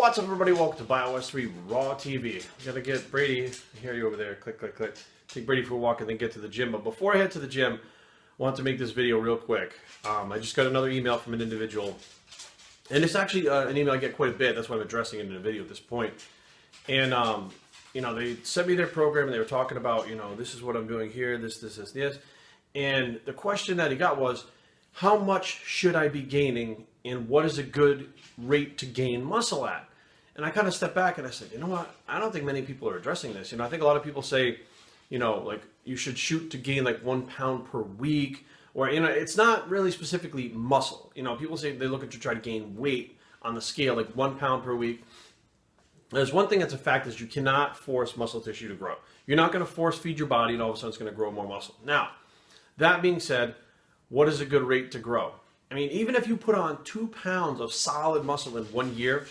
What's up, everybody? Welcome to Bios3 Raw TV. I gotta get Brady. I hear you over there. Click, click, click. Take Brady for a walk and then get to the gym. But before I head to the gym, I want to make this video real quick. I just got another email from an individual. And it's actually an email I get quite a bit. That's why I'm addressing it in a video at this point. And, you know, they sent me their program and they were talking about, you know, this is what I'm doing here, this. And the question that he got was, how much should I be gaining and what is a good rate to gain muscle at? And I kind of stepped back and I said, you know what? I don't think many people are addressing this. You know, I think a lot of people say, you know, like you should shoot to gain like 1 pound per week, or, you know, it's not really specifically muscle. You know, people say they look at to try to gain weight on the scale, like 1 pound per week. There's one thing that's a fact is you cannot force muscle tissue to grow. You're not going to force feed your body and all of a sudden it's going to grow more muscle. Now, that being said, what is a good rate to grow? I mean, even if you put on 2 pounds of solid muscle in 1 year,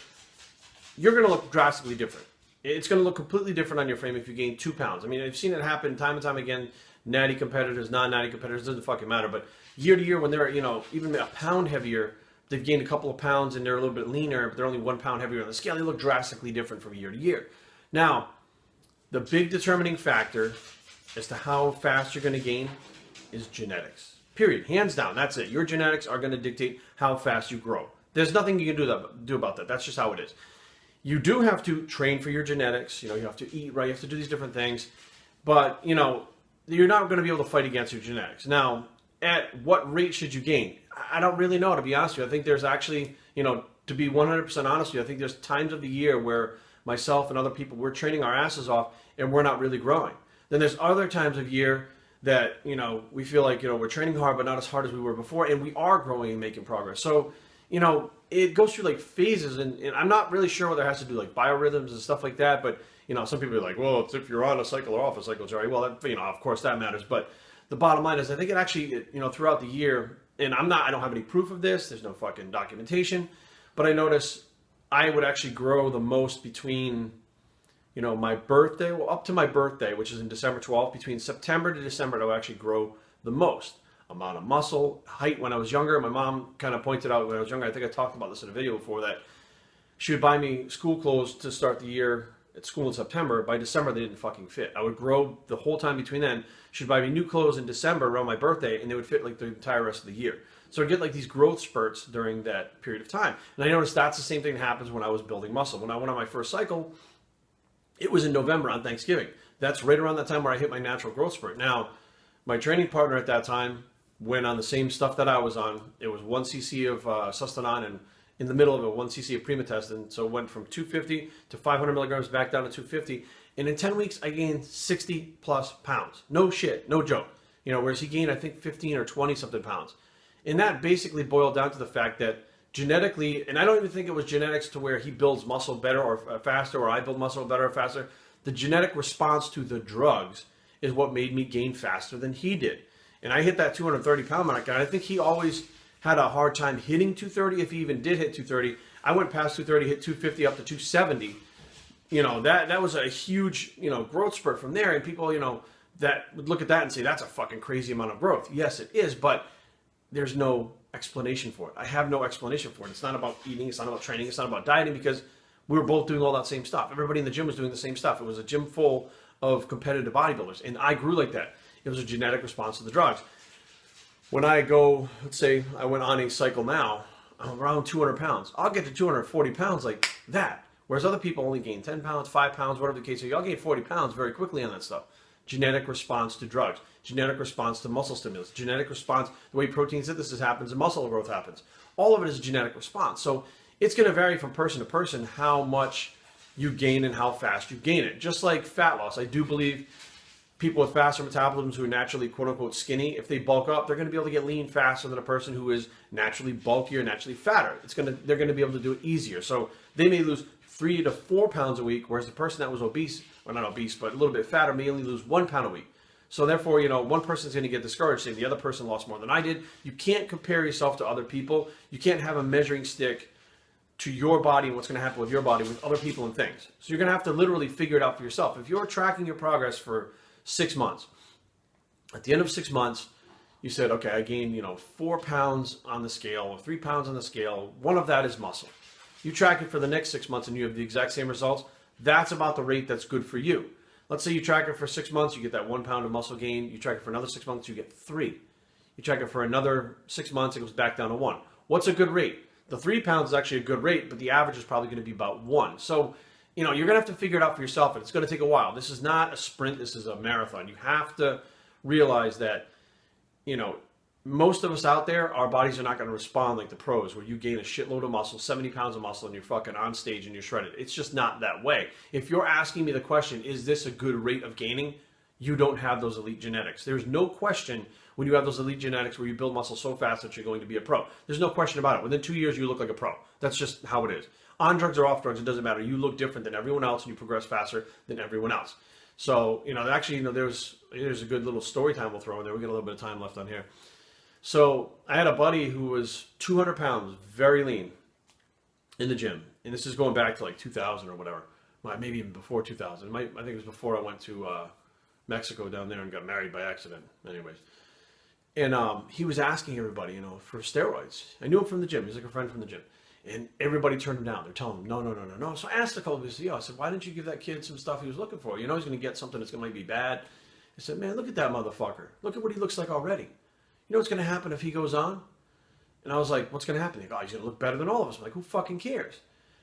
you're going to look drastically different. It's going to look completely different on your frame if you gain 2 pounds. I mean, I've seen it happen time and time again. Natty competitors, non-natty competitors, doesn't fucking matter. But year to year, when they're, you know, even a pound heavier, they've gained a couple of pounds and they're a little bit leaner, but they're only 1 pound heavier on the scale. They look drastically different from year to year. Now, the big determining factor as to how fast you're going to gain is genetics. Period. Hands down. That's it. Your genetics are going to dictate how fast you grow. There's nothing you can do about that. That's just how it is. You do have to train for your genetics. You know, you have to eat right. You have to do these different things. But, you know, you're not going to be able to fight against your genetics. Now, at what rate should you gain? I don't really know, to be honest with you. I think there's actually, you know, to be 100% honest with you, I think there's times of the year where myself and other people, we're training our asses off and we're not really growing. Then there's other times of year that, you know, we feel like, you know, we're training hard, but not as hard as we were before, and we are growing and making progress. So, you know, it goes through like phases, and I'm not really sure whether it has to do like biorhythms and stuff like that, but, you know, some people are like, well, it's if you're on a cycle or off a cycle, Jerry. Well, that, you know, of course that matters, but the bottom line is I think it actually, you know, throughout the year, and I don't have any proof of this, there's no fucking documentation, but I notice I would actually grow the most between, you know, my birthday, well, up to my birthday, which is in December 12th, between September to December, I would actually grow the most amount of muscle, height. When I was younger, my mom kind of pointed out when I was younger, I think I talked about this in a video before, that she would buy me school clothes to start the year at school in September. By December, they didn't fucking fit. I would grow the whole time between then. She'd buy me new clothes in December around my birthday, and they would fit like the entire rest of the year. So I'd get like these growth spurts during that period of time. And I noticed that's the same thing that happens when I was building muscle. When I went on my first cycle, it was in November on Thanksgiving. That's right around that time where I hit my natural growth spurt. Now, my training partner at that time went on the same stuff that I was on. It was 1 cc of Sustanon, and in the middle of it, 1 cc of Primatest. So it went from 250 to 500 milligrams back down to 250. And in 10 weeks, I gained 60 plus pounds. No shit, no joke. You know, whereas he gained, I think, 15 or 20 something pounds. And that basically boiled down to the fact that genetically, and I don't even think it was genetics to where he builds muscle better or faster, or I build muscle better or faster. The genetic response to the drugs is what made me gain faster than he did. And I hit that 230 pound mark, and I think he always had a hard time hitting 230, if he even did hit 230. I went past 230, hit 250 up to 270. You know, that was a huge, you know, growth spurt from there. And people, you know, that would look at that and say, that's a fucking crazy amount of growth. Yes, it is, but there's no explanation for it. I have no explanation for it. It's not about eating. It's not about training. It's not about dieting, because we were both doing all that same stuff. Everybody in the gym was doing the same stuff. It was a gym full of competitive bodybuilders, and I grew like that. It was a genetic response to the drugs. When I go, let's say I went on a cycle now, I'm around 200 pounds. I'll get to 240 pounds like that. Whereas other people only gain 10 pounds, 5 pounds, whatever the case is. Y'all gain 40 pounds very quickly on that stuff. Genetic response to drugs, genetic response to muscle stimulus, genetic response, the way protein synthesis happens and muscle growth happens. All of it is a genetic response. So it's going to vary from person to person how much you gain and how fast you gain it. Just like fat loss, I do believe people with faster metabolisms who are naturally quote-unquote skinny, if they bulk up, they're going to be able to get lean faster than a person who is naturally bulkier, naturally fatter. They're going to be able to do it easier. So they may lose 3 to 4 pounds a week, whereas the person that was obese, or not obese, but a little bit fatter, may only lose 1 pound a week. So therefore, you know, one person's going to get discouraged saying the other person lost more than I did. You can't compare yourself to other people. You can't have a measuring stick to your body and what's going to happen with your body with other people and things. So you're going to have to literally figure it out for yourself. If you're tracking your progress for 6 months, at the end of 6 months, you said, okay, I gained, you know, 4 pounds on the scale or 3 pounds on the scale. One of that is muscle. You track it for the next 6 months and you have the exact same results. That's about the rate that's good for you. Let's say you track it for 6 months, you get that 1 pound of muscle gain. You track it for another 6 months, you get 3. You track it for another 6 months, it goes back down to 1. What's a good rate? The 3 pounds is actually a good rate, but the average is probably going to be about 1. So, you're going to have to figure it out for yourself, and it's going to take a while. This is not a sprint, this is a marathon. You have to realize that, most of us out there, our bodies are not going to respond like the pros, where you gain a shitload of muscle, 70 pounds of muscle, and you're fucking on stage and you're shredded. It's just not that way. If you're asking me the question, is this a good rate of gaining? You don't have those elite genetics. There's no question when you have those elite genetics where you build muscle so fast that you're going to be a pro. There's no question about it. Within 2 years, you look like a pro. That's just how it is. On drugs or off drugs, it doesn't matter. You look different than everyone else and you progress faster than everyone else. So, actually, there's a good little story time we'll throw in there. We got a little bit of time left on here. So I had a buddy who was 200 pounds, very lean, in the gym. And this is going back to like 2000 or whatever. Maybe even before 2000. I think it was before I went to Mexico down there and got married by accident. Anyways. And he was asking everybody, for steroids. I knew him from the gym. He's like a friend from the gym. And everybody turned him down. They're telling him, no. So I asked a couple of people, I said, why didn't you give that kid some stuff he was looking for? He's going to get something that's going to be bad. I said, man, look at that motherfucker. Look at what he looks like already. You know what's going to happen if he goes on? And I was like, what's going to happen? They go, he's going to look better than all of us. I'm like, who fucking cares?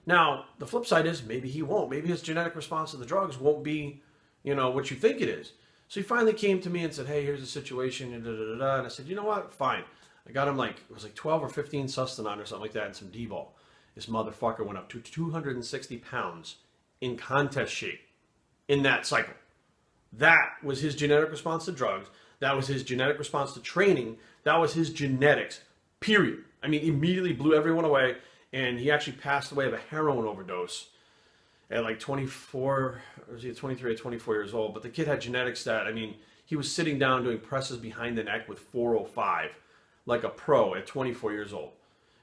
Now, the flip side is maybe he won't. Maybe his genetic response to the drugs won't be, what you think it is. So he finally came to me and said, hey, here's the situation, and And I said, you know what? Fine. I got him it was like 12 or 15 Sustanon or something like that and some D-ball. This motherfucker went up to 260 pounds in contest shape in that cycle. That was his genetic response to drugs. That was his genetic response to training. That was his genetics, period. I mean, immediately blew everyone away, and he actually passed away of a heroin overdose at like 24, or was he 23 or 24 years old? But the kid had genetics that, he was sitting down doing presses behind the neck with 405, like a pro at 24 years old.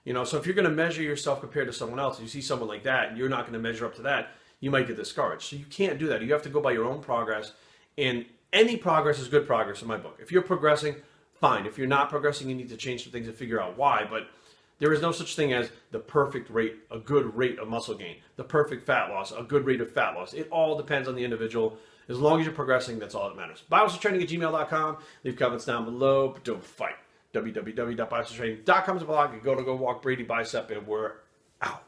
So if you're going to measure yourself compared to someone else, and you see someone like that, and you're not going to measure up to that, you might get discouraged. So you can't do that. You have to go by your own progress, and any progress is good progress in my book. If you're progressing, fine. If you're not progressing, you need to change some things and figure out why. But there is no such thing as the perfect rate, a good rate of muscle gain, the perfect fat loss, a good rate of fat loss. It all depends on the individual. As long as you're progressing, that's all that matters. Biohackertraining@gmail.com. Leave comments down below, but don't fight. www.biohackertraining.com is a blog. You go walk Brady Bicep, and we're out.